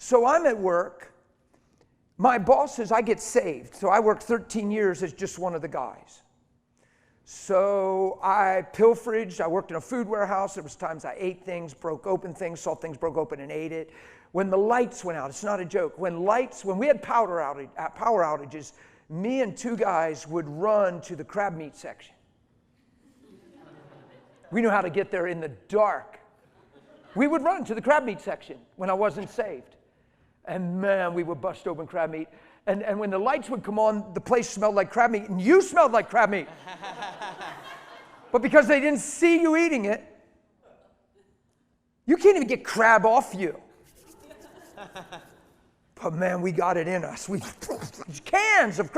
So I'm at work. My boss says I get saved. So I worked 13 years as just one of the guys. So I pilferaged. I worked in a food warehouse. There was times I ate things, broke open things, saw things broke open and ate it. When the lights went out, it's not a joke. When we had power outages, me and two guys would run to the crab meat section. We knew how to get there in the dark. We would run to the crab meat section when I wasn't saved. And man, we would bust open crab meat. And when the lights would come on, the place smelled like crab meat, and you smelled like crab meat. But because they didn't see you eating it, you can't even get crab off you. But man, we got it in us. We cans, just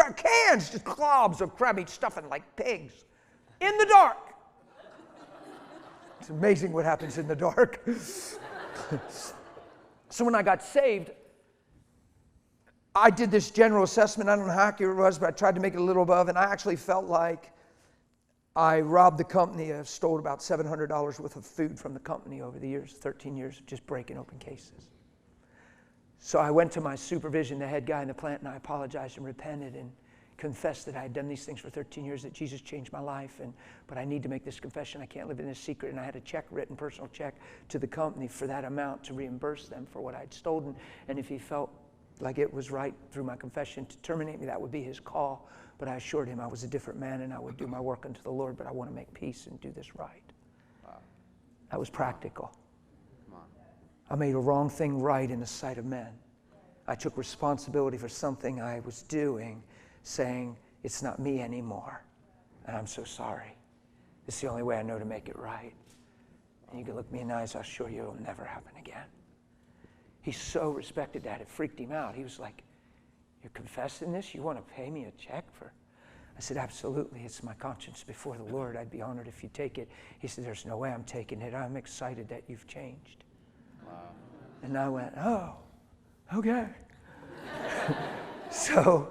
globs of crab meat stuffing like pigs in the dark. It's amazing what happens in the dark. So when I got saved, I did this general assessment. I don't know how accurate it was, but I tried to make it a little above, and I actually felt like I robbed the company. I stole about $700 worth of food from the company over the years, 13 years of just breaking open cases. So I went to my supervision, the head guy in the plant, and I apologized and repented and confessed that I had done these things for 13 years, that Jesus changed my life, but I need to make this confession. I can't live in this secret. And I had a check written, personal check, to the company for that amount to reimburse them for what I'd stolen. And if he felt like it was right through my confession to terminate me, that would be his call. But I assured him I was a different man and I would do my work unto the Lord, but I want to make peace and do this right. Wow. That was practical. I made a wrong thing right in the sight of men. I took responsibility for something I was doing, saying, it's not me anymore, and I'm so sorry. It's the only way I know to make it right. And you can look me in the eyes, I'll assure you it'll never happen again. He so respected that, it freaked him out. He was like, you're confessing this? You want to pay me a check for? I said, absolutely, it's my conscience before the Lord. I'd be honored if you take it. He said, there's no way I'm taking it. I'm excited that you've changed. Wow. And I went, oh, okay. So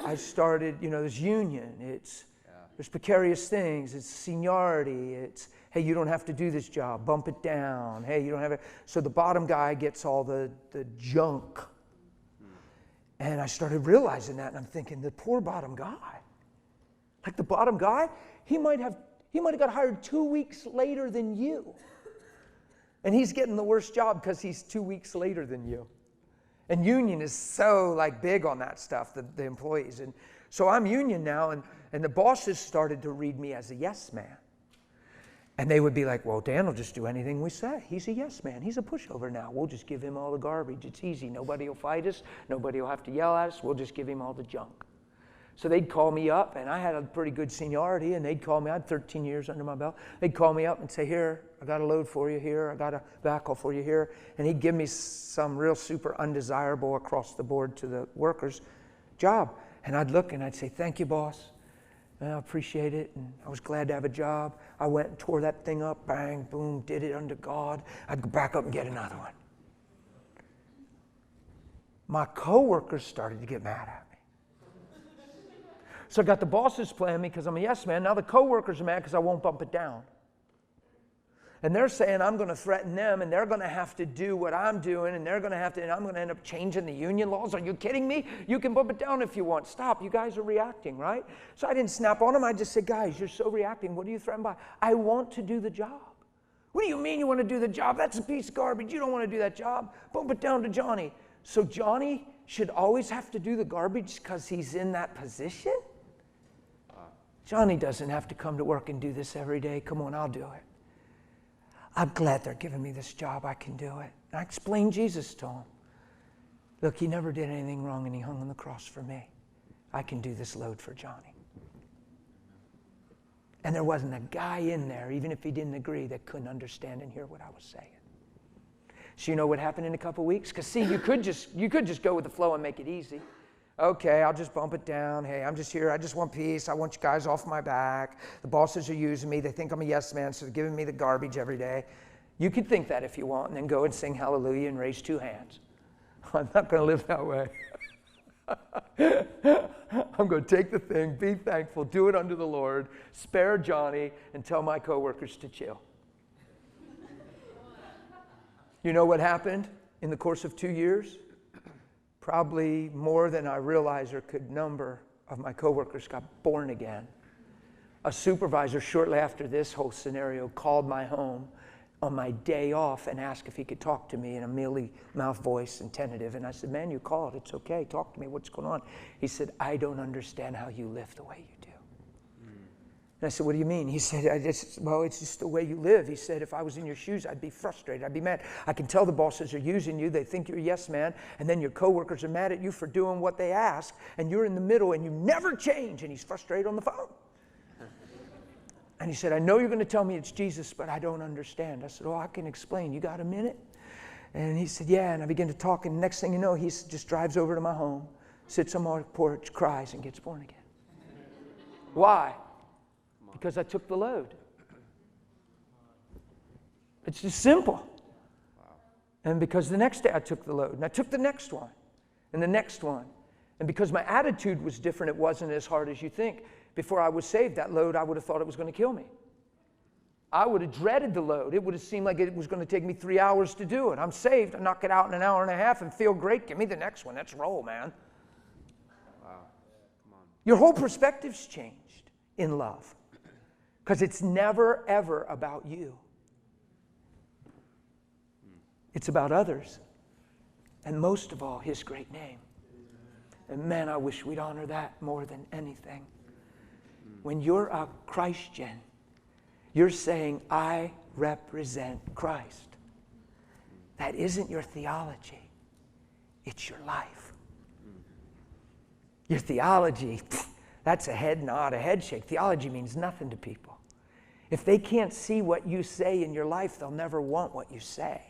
I started, there's union, there's precarious things, it's seniority, it's, hey, you don't have to do this job, bump it down, hey, you don't have it. So the bottom guy gets all the junk. And I started realizing that, and I'm thinking, the poor bottom guy, like the bottom guy, he might have got hired 2 weeks later than you. And he's getting the worst job because he's 2 weeks later than you. And union is so big on that stuff, the employees. And so I'm union now, and the bosses started to read me as a yes man. And they would be like, well, Dan will just do anything we say. He's a yes man. He's a pushover now. We'll just give him all the garbage. It's easy. Nobody will fight us. Nobody will have to yell at us. We'll just give him all the junk. So they'd call me up, and I had a pretty good seniority, and they'd call me. I had 13 years under my belt. They'd call me up and say, here, I got a load for you here. I got a backhaul for you here. And he'd give me some real super undesirable across the board to the workers job. And I'd look and I'd say, thank you, boss. And I appreciate it, and I was glad to have a job. I went and tore that thing up, bang, boom, did it under God. I'd go back up and get another one. My coworkers started to get mad at me. So I got the bosses playing me because I'm a yes man. Now the coworkers are mad because I won't bump it down. And they're saying I'm going to threaten them, and they're going to have to do what I'm doing, and they're going to have to, and I'm going to end up changing the union laws. Are you kidding me? You can bump it down if you want. Stop. You guys are reacting, right? So I didn't snap on them. I just said, guys, you're so reacting. What are you threatened by? I want to do the job. What do you mean you want to do the job? That's a piece of garbage. You don't want to do that job. Bump it down to Johnny. So Johnny should always have to do the garbage because he's in that position? Johnny doesn't have to come to work and do this every day. Come on, I'll do it. I'm glad they're giving me this job. I can do it. And I explained Jesus to him. Look, he never did anything wrong, and he hung on the cross for me. I can do this load for Johnny. And there wasn't a guy in there, even if he didn't agree, that couldn't understand and hear what I was saying. So you know what happened in a couple weeks? Because see, you could just go with the flow and make it easy. Okay, I'll just bump it down. Hey, I'm just here. I just want peace. I want you guys off my back. The bosses are using me. They think I'm a yes man, so they're giving me the garbage every day. You could think that if you want, and then go and sing hallelujah and raise 2 hands. I'm not going to live that way. I'm going to take the thing, be thankful, do it unto the Lord, spare Johnny, and tell my coworkers to chill. You know what happened? in the course of 2 years, probably more than I realize or could number of my coworkers got born again. A supervisor shortly after this whole scenario called my home on my day off and asked if he could talk to me in a mealy mouth voice and tentative. And I said, man, you called. It's okay. Talk to me. What's going on? He said, I don't understand how you live the way you do. And I said, what do you mean? He said, well, it's just the way you live. He said, if I was in your shoes, I'd be frustrated. I'd be mad. I can tell the bosses are using you. They think you're a yes man. And then your coworkers are mad at you for doing what they ask. And you're in the middle and you never change. And he's frustrated on the phone. And he said, I know you're going to tell me it's Jesus, but I don't understand. I said, oh, I can explain. You got a minute? And he said, yeah. And I began to talk. And next thing you know, he just drives over to my home, sits on my porch, cries, and gets born again. Why? Because I took the load. It's just simple. And because the next day I took the load. And I took the next one. And the next one. And because my attitude was different, it wasn't as hard as you think. Before I was saved, that load, I would have thought it was going to kill me. I would have dreaded the load. It would have seemed like it was going to take me 3 hours to do it. I'm saved. I knock it out in an hour and a half and feel great. Give me the next one. Let's roll, man. Wow. Come on. Your whole perspective's changed in love. Because it's never, ever about you. It's about others. And most of all, His great name. And man, I wish we'd honor that more than anything. When you're a Christian, you're saying, I represent Christ. That isn't your theology. It's your life. Your theology, that's a head nod, a head shake. Theology means nothing to people. If they can't see what you say in your life, they'll never want what you say.